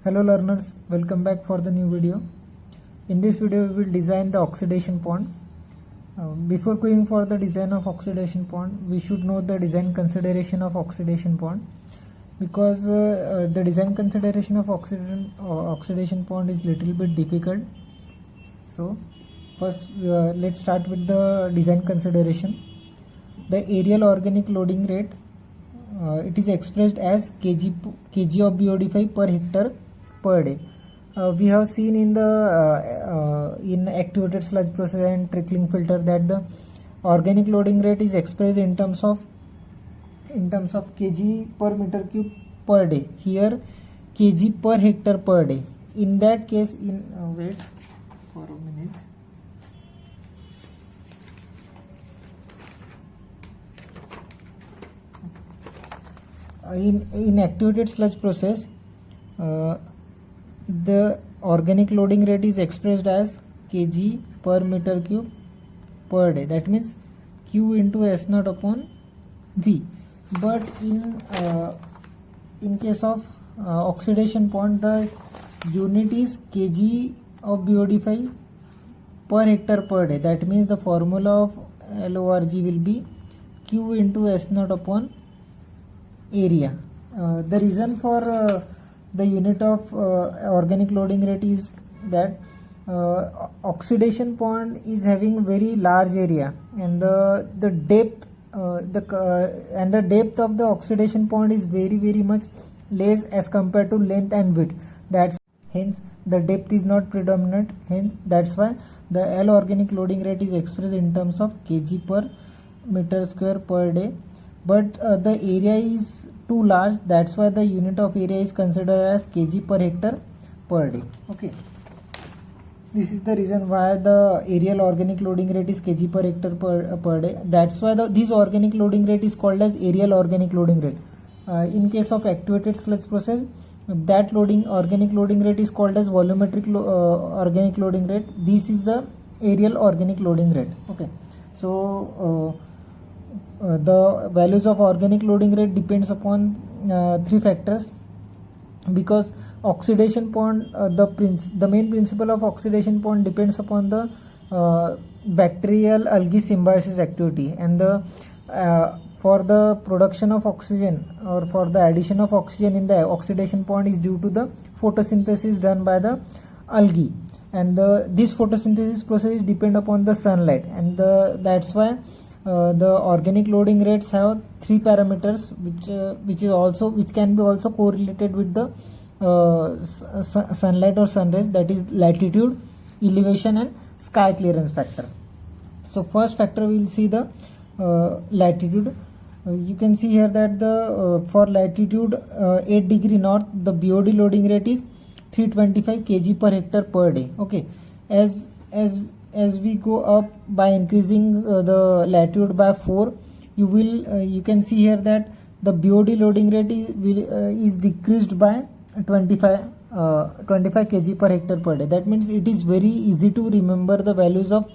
Hello learners, welcome back for the new video. In this video we will design the oxidation pond. Before going for the design of oxidation pond, we should know the design consideration of oxidation pond, because the design consideration of oxidation pond is little bit difficult. So first let's start with the design consideration. The aerial organic loading rate, it is expressed as kg of BOD5 per hectare per day. We have seen in the in activated sludge process and trickling filter that the organic loading rate is expressed in terms of kg per meter cube per day. Here kg per hectare per day. In that case, wait for a minute. In activated sludge process, the organic loading rate is expressed as kg per meter cube per day. That means Q into S naught upon V. But in case of oxidation pond, the unit is kg of BOD5 per hectare per day. That means the formula of LORG will be Q into S naught upon area. The reason for the unit of organic loading rate is that oxidation pond is having very large area, and the depth the depth of the oxidation pond is very much less as compared to length and width. Hence the depth is not predominant. Hence that's why the L organic loading rate is expressed in terms of kg per meter square per day. But the area is too large, that's why the unit of area is considered as kg per hectare per day. Okay, this is the reason why the aerial organic loading rate is kg per hectare per day. That's why this organic loading rate is called as aerial organic loading rate. In case of activated sludge process, that organic loading rate is called as volumetric organic loading rate. This is the aerial organic loading rate. Okay, so the values of organic loading rate depends upon three factors, because oxidation pond, the main principle of oxidation pond depends upon the bacterial algae symbiosis activity, and for the production of oxygen or for the addition of oxygen in the oxidation pond is due to the photosynthesis done by the algae, and this photosynthesis process depend upon the sunlight, and that's why the organic loading rates have three parameters which can be also correlated with the sunlight or sunrays, that is latitude, elevation and sky clearance factor. So first factor we will see the latitude. You can see here that the for latitude 8 degree north, the BOD loading rate is 325 kg per hectare per day. Okay, as we go up by increasing the latitude by 4, you can see here that the BOD loading rate is decreased by 25 kg per hectare per day. That means it is very easy to remember the values of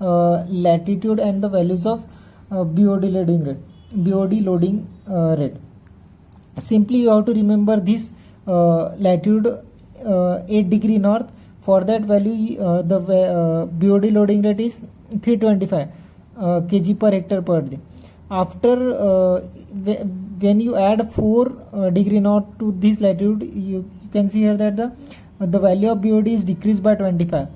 latitude and the values of BOD loading rate. Simply you have to remember this latitude 8 degree north. For that value, the BOD loading rate is 325 kg per hectare per day. After when you add 4 degree north to this latitude, you can see here that the value of BOD is decreased by 24.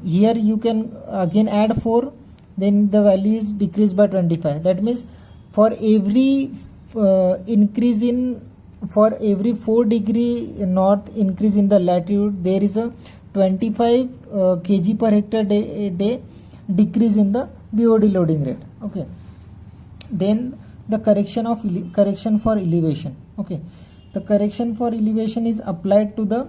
Here you can again add 4, then the value is decreased by 25. That means for every for every 4 degree north increase in the latitude, there is a 25 kg per hectare day decrease in the BOD loading rate. Okay, then the correction for elevation. Okay, the correction for elevation is applied to the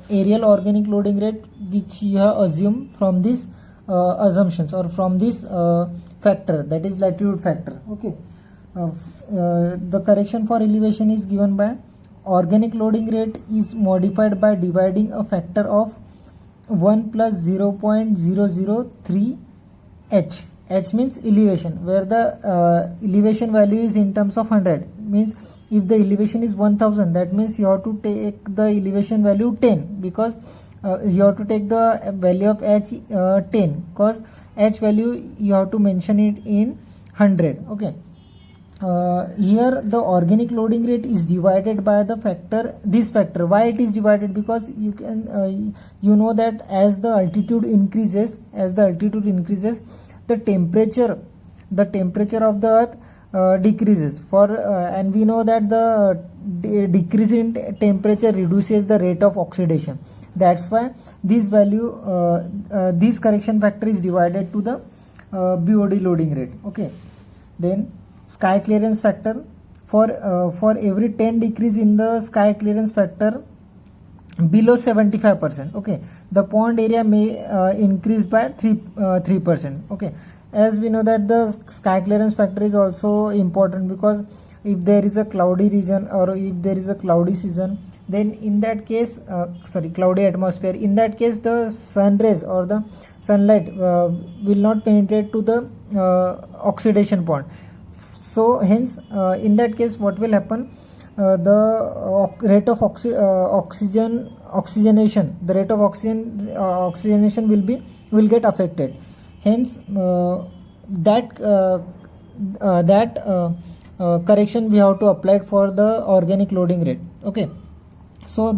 aerial organic loading rate which you have assumed from this assumptions or from this factor, that is latitude factor. Okay, the correction for elevation is given by organic loading rate is modified by dividing a factor of 1 plus 0.003 h. H means elevation, where the elevation value is in terms of 100, means if the elevation is 1000, that means you have to take the elevation value 10, because you have to take the value of h 10, because h value you have to mention it in 100. Okay. Here the organic loading rate is divided by the factor, this factor. Why it is divided? Because you can you know that as the altitude increases, the temperature of the earth decreases, and we know that the decrease in temperature reduces the rate of oxidation. That's why this value, this correction factor is divided to the BOD loading rate. Okay. Then sky clearance factor, for every 10 decrease in the sky clearance factor below 75%, okay, the pond area may increase by 3%. Okay. As we know that the sky clearance factor is also important, because if there is a cloudy region or if there is a cloudy season, then in that case cloudy atmosphere, in that case the sun rays or the sunlight will not penetrate to the oxidation pond. So hence in that case what will happen, the rate of oxygenation, the rate of oxygenation will get affected. Hence that correction we have to apply for the organic loading rate. Okay. So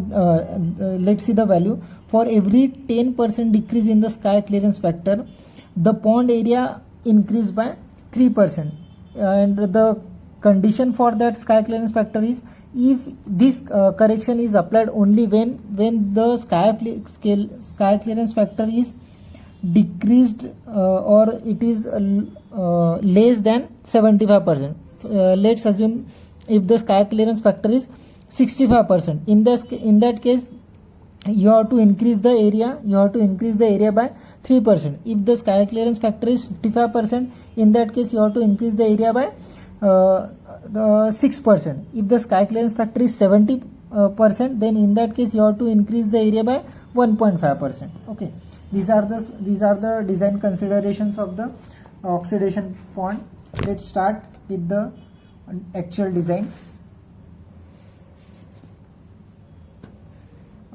let's see the value. For every 10% decrease in the sky clearance factor, the pond area increased by 3%. And the condition for that sky clearance factor is, if this correction is applied only when the sky clearance factor is decreased or it is less than 75%. Let's assume if the sky clearance factor is 65%. In that case you have to increase the area by 3%. If the sky clearance factor is 55%, in that case you have to increase the area by 6%. If the sky clearance factor is 70%, then in that case you have to increase the area by 1.5%. Okay. These are the design considerations of the oxidation pond. Let's start with the actual design.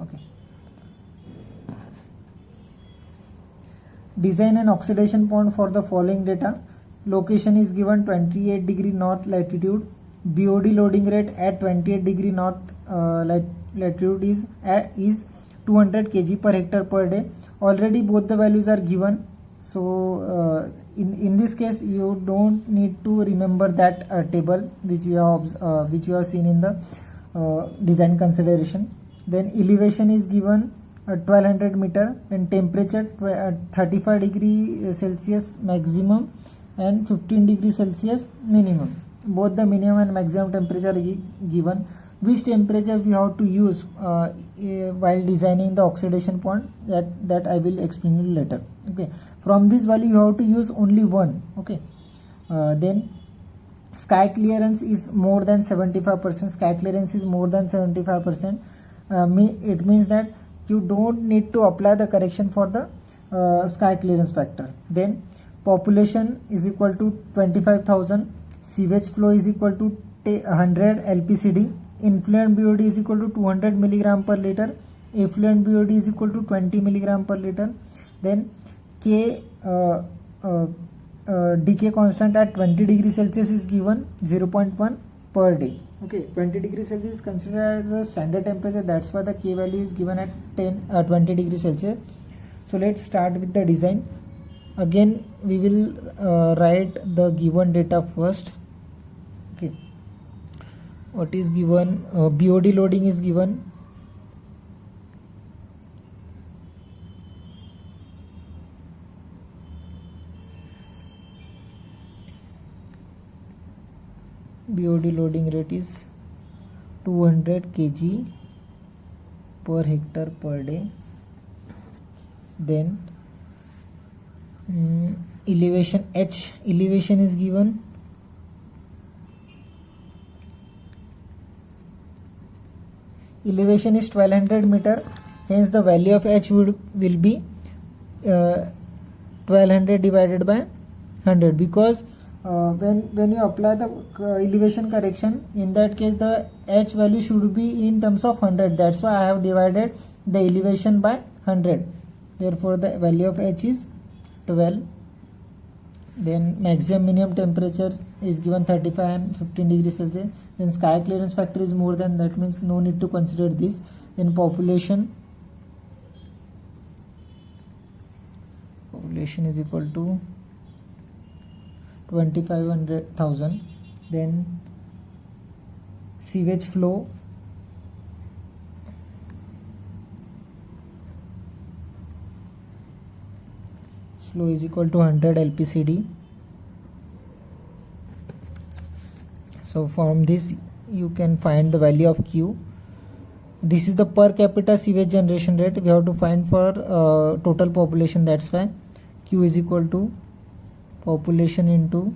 Okay. Design an oxidation pond for the following data. Location is given 28 degree north latitude. BOD loading rate at 28 degree north latitude is 200 kg per hectare per day. Already both the values are given. So in this case you don't need to remember that table which you have seen in the design consideration. Then elevation is given 1200 meter and temperature 35 degree Celsius maximum and 15 degree Celsius minimum. Both the minimum and maximum temperature are given. Which temperature we have to use while designing the oxidation pond, that I will explain you later. Okay. From this value you have to use only one. Okay. Then sky clearance is more than 75%. Sky clearance is more than 75%. It means that you don't need to apply the correction for the sky clearance factor. Then population is equal to 25,000. Sewage flow is equal to 100 LPCD. Influent BOD is equal to 200 milligram per liter. Effluent BOD is equal to 20 milligram per liter. Then K decay constant at 20 degrees Celsius is given 0.1 per day. Okay, 20 degrees Celsius is considered as the standard temperature. That's why the K value is given at 20 degrees Celsius. So let's start with the design. Again we will write the given data first. Okay, what is given? BOD loading is given. BOD loading rate is 200 kg per hectare per day. Then elevation H, elevation is given. Elevation is 1200 meter, hence the value of H will be 1200 divided by 100, because when you apply the elevation correction, in that case the h value should be in terms of 100. That's why I have divided the elevation by 100. Therefore the value of h is 12. Then maximum minimum temperature is given 35 and 15 degrees Celsius. Then sky clearance factor is more than, that means no need to consider this. Then population is equal to 25,000. Then sewage flow is equal to 100 LPCD. So from this you can find the value of Q. This is the per capita sewage generation rate we have to find for total population. That's why Q is equal to population into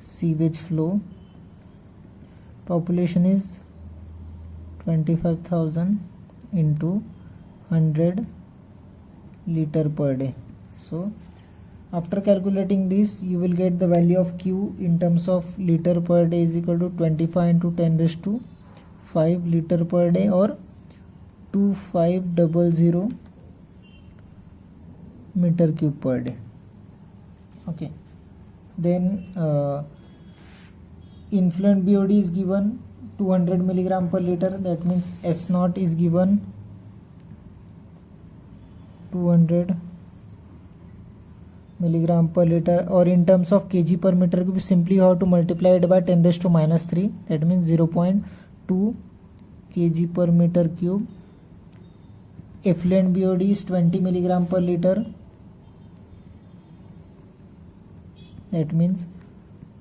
sewage flow. Population is 25,000 into 100 liter per day. So after calculating this, you will get the value of Q in terms of liter per day is equal to 25 into 10 raised to 5 liter per day, or 2500 meter cube per day. Okay. Then influent BOD is given 200 milligram per liter. That means S0 is given 200 milligram per liter, or in terms of kg per meter cube, simply you have to multiply it by 10 raised to minus 3. That means 0.2 kg per meter cube. Effluent BOD is 20 milligram per liter. That means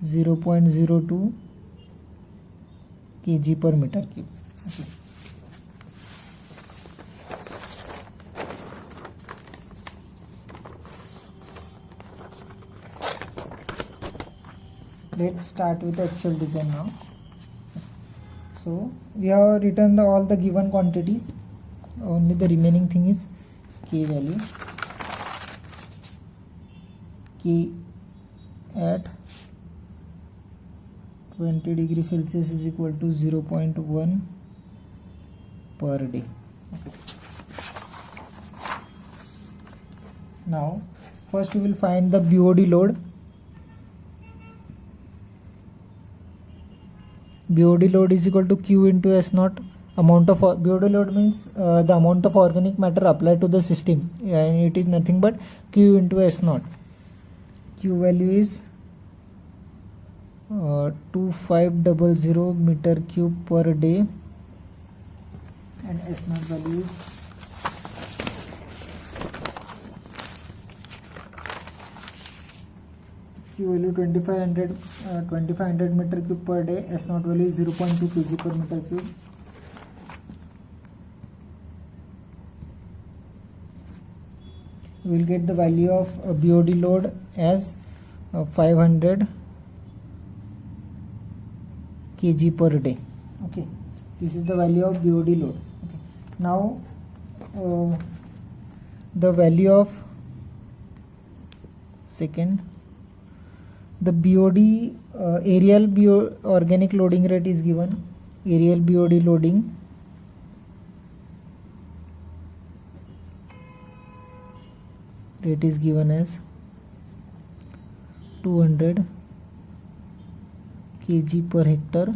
0.02 kg per meter cube. Okay. Let's start with the actual design now. So we have written all the given quantities. Only the remaining thing is K value. K at 20 degrees Celsius is equal to 0.1 per day. Okay. Now first we will find the BOD load. BOD load is equal to Q into S0. Amount of BOD load means the amount of organic matter applied to the system, and it is nothing but Q into S0. Q value is 2500 meter cube per day, and S0 value is Q value 2500 meter cube per day. S0 value is 0.2 kg per meter cube. We will get the value of BOD load as 500 kg per day. Okay, this is the value of BOD load. Okay. Now the value of the BOD aerial organic loading rate is given. Aerial BOD loading rate is given as 200 kg per hectare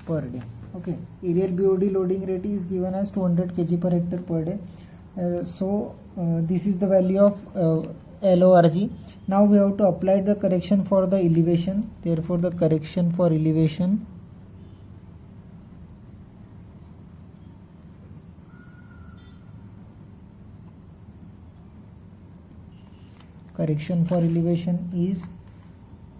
per day. Okay, aerial BOD loading rate is given as 200 kg per hectare per day. This is the value of LORG. Now we have to apply the correction for the elevation. Therefore the correction for elevation is,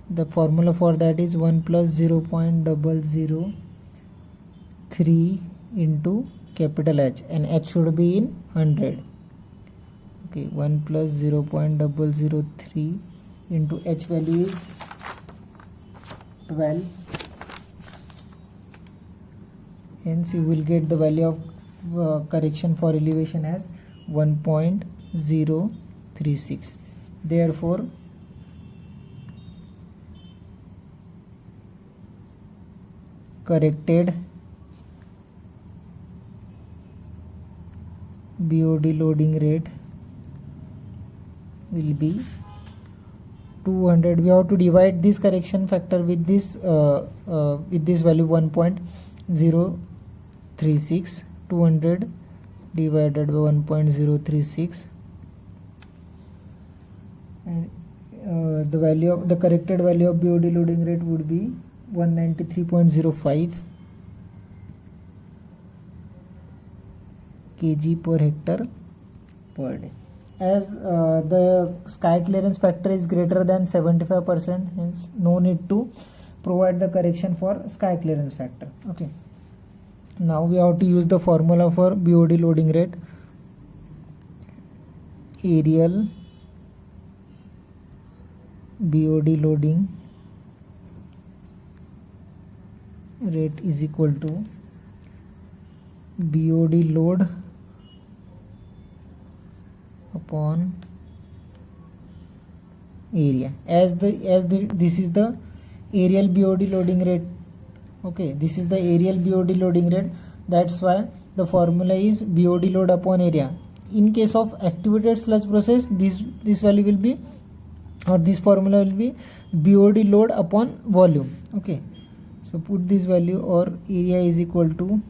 the formula for that is 1 plus 0.003 into capital H, and H should be in 100. Okay, 1 plus 0.003 into H value is 12. Hence you will get the value of correction for elevation as 1.036. Therefore corrected BOD loading rate will be 200. We have to divide this correction factor with this value 1.036. 200 divided by 1.036, and the corrected value of BOD loading rate would be 193.05 kg per hectare per day. As the sky clearance factor is greater than 75%, hence no need to provide the correction for sky clearance factor. Okay, now we have to use the formula for BOD loading rate. Aerial BOD loading rate is equal to BOD load upon area. This is the aerial BOD loading rate. Okay, this is the aerial BOD loading rate. That's why the formula is BOD load upon area. In case of activated sludge process, this value will be, or this formula will be BOD load upon volume. Okay, so put this value, or area is equal to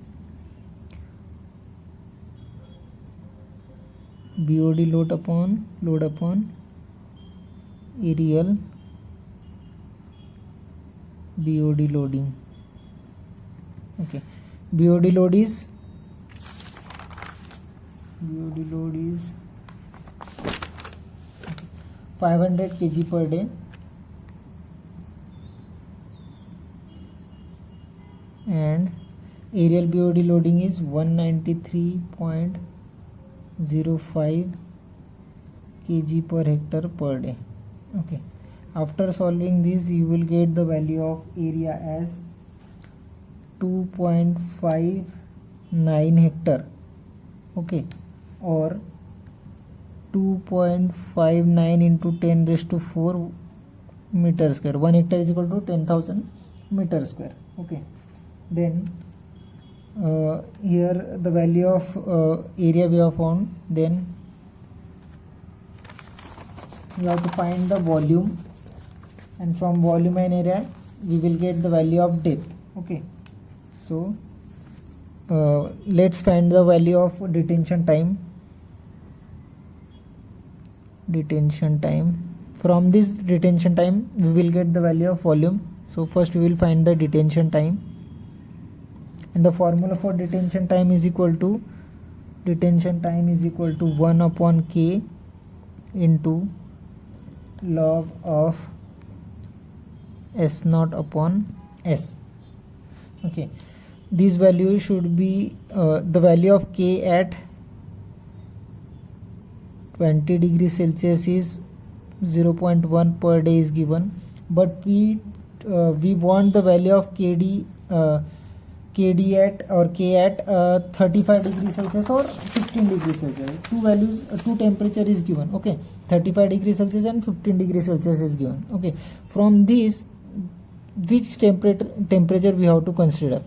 BOD load upon aerial BOD loading. Okay, BOD load is 500 kg per day, and aerial BOD loading is 193.05 kg per hectare per day. Okay, after solving this, you will get the value of area as 2.59 hectare. Okay, or 2.59 into 10 raised to 4 meter square. 1 hectare is equal to 10,000 meter square. Okay, then here the value of area we have found. Then we have to find the volume, and from volume and area we will get the value of depth. Okay, so let's find the value of detention time. From this detention time we will get the value of volume. So first we will find the detention time, and the formula for detention time is equal to 1 upon K into log of S naught upon S. Okay, this value should be the value of K at 20 degrees Celsius is 0.1 per day is given, but we want the value of KD at, or K at 35 degrees Celsius or 15 degrees Celsius. Two temperature is given. Okay, 35 degrees Celsius and 15 degrees Celsius is given. Okay, from this, which temperature we have to consider?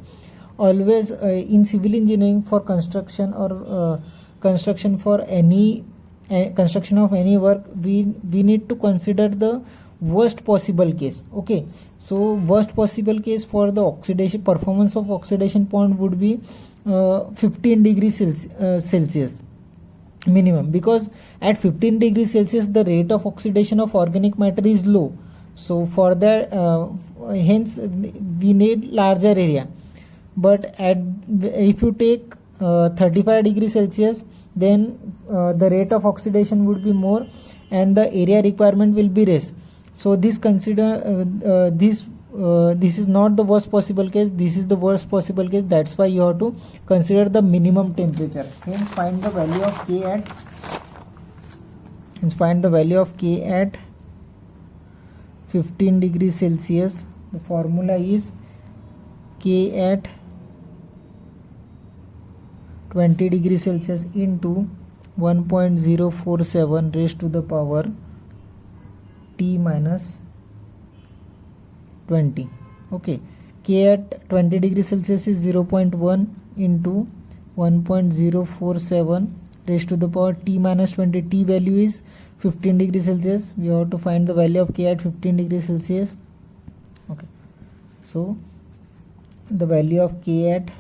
Always in civil engineering, for construction or construction for any construction of any work, we need to consider the worst possible case. Okay, so worst possible case for the oxidation performance of oxidation point would be 15 degrees Celsius minimum, because at 15 degrees Celsius the rate of oxidation of organic matter is low. So for that, hence we need larger area. But if you take 35 degrees Celsius, then the rate of oxidation would be more and the area requirement will be less. So this this is not the worst possible case, this is the worst possible case. That's why you have to consider the minimum temperature. Hence find the value of K at 15 degrees Celsius. The formula is K at 20 degrees Celsius into 1.047 raised to the power T minus 20. Okay, K at 20 degrees Celsius is 0.1 into 1.047 raised to the power t minus 20. T value is 15 degrees Celsius. We have to find the value of K at 15 degrees Celsius. Okay, so the value of K at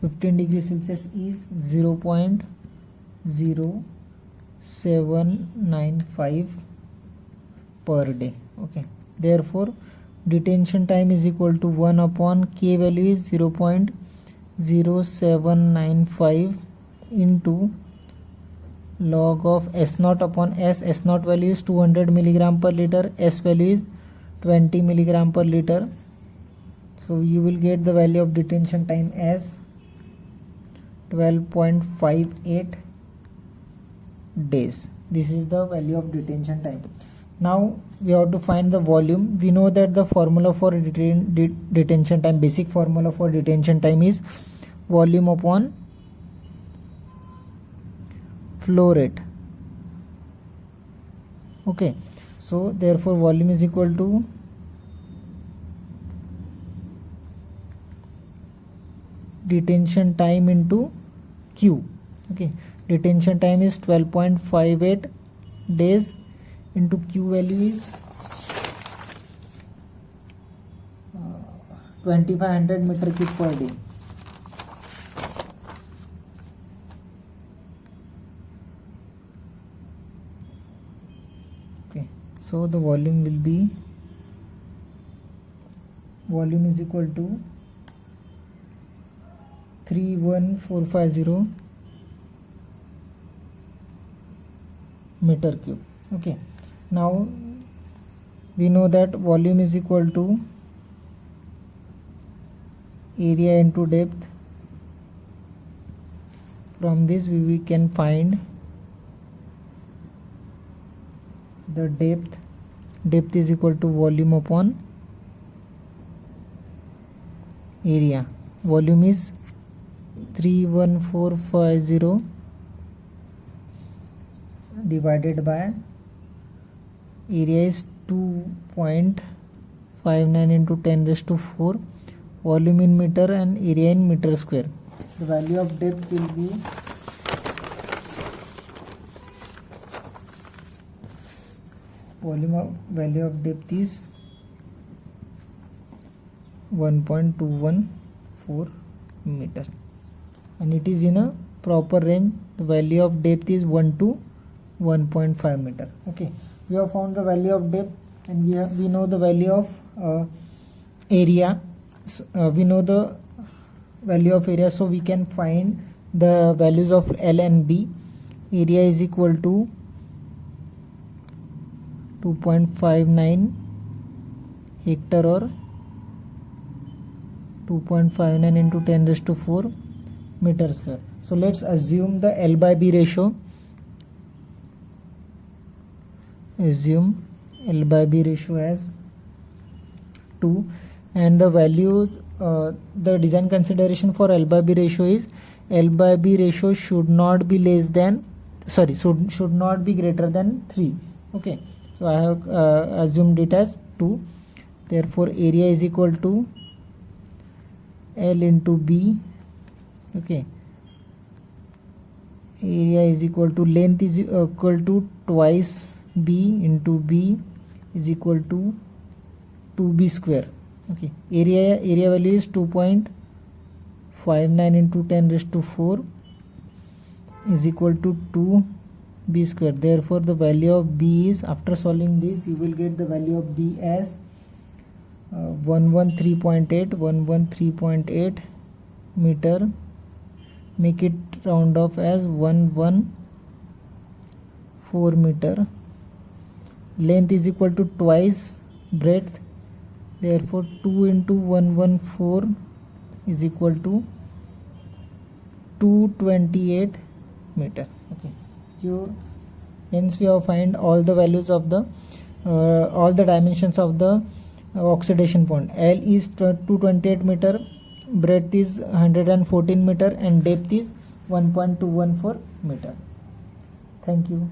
15 degrees Celsius is 0.0795 per day. Okay, therefore detention time is equal to 1 upon K value is 0.0795 into log of S naught upon S. S naught value is 200 milligram per liter, S value is 20 milligram per liter. So you will get the value of detention time as 12.58 days. This is the value of detention time. Now we have to find the volume. We know that the formula for detention time, basic formula for detention time is volume upon flow rate. Okay, so therefore volume is equal to detention time into Q. Okay, detention time is 12.58 days into Q value is 2500 meter cube per day. Okay, so the volume will be, volume is equal to 31450 meter cube. Okay, now we know that volume is equal to area into depth. From this we can find the depth. Depth is equal to volume upon area. Volume is 31450 divided by area is 2.59 into 10 raised to 4, volume in meter and area in meter square. The value of depth will be value of depth is 1.214 meter, and it is in a proper range. The value of depth is 1 to 1.5 meter. Okay, we have found the value of depth, and we know the value of area. We know the value of area, so we can find the values of L and B. Area is equal to 2.59 hectare or 2.59 into 10 raised to 4 meter square. So let's assume the L by B ratio. Assume L by B ratio as 2, and the values, the design consideration for L by B ratio is L by B ratio should not be less than, should not be greater than 3. Okay, so I have assumed it as 2. Therefore area is equal to L into B. Okay, area is equal to, length is equal to twice B into B is equal to 2B square. Okay, area value is 2.59 into 10 raised to 4 is equal to 2B square. Therefore the value of B is, after solving this, you will get the value of B as 113.8 meter. Make it round off as 114 meter. Length is equal to twice breadth. Therefore 2 into 114 is equal to 228 meter. Okay, hence we have find all the values of the all the dimensions of the oxidation point. L is 228 meter, breadth is 114 meter, and depth is 1.214 meter. Thank you.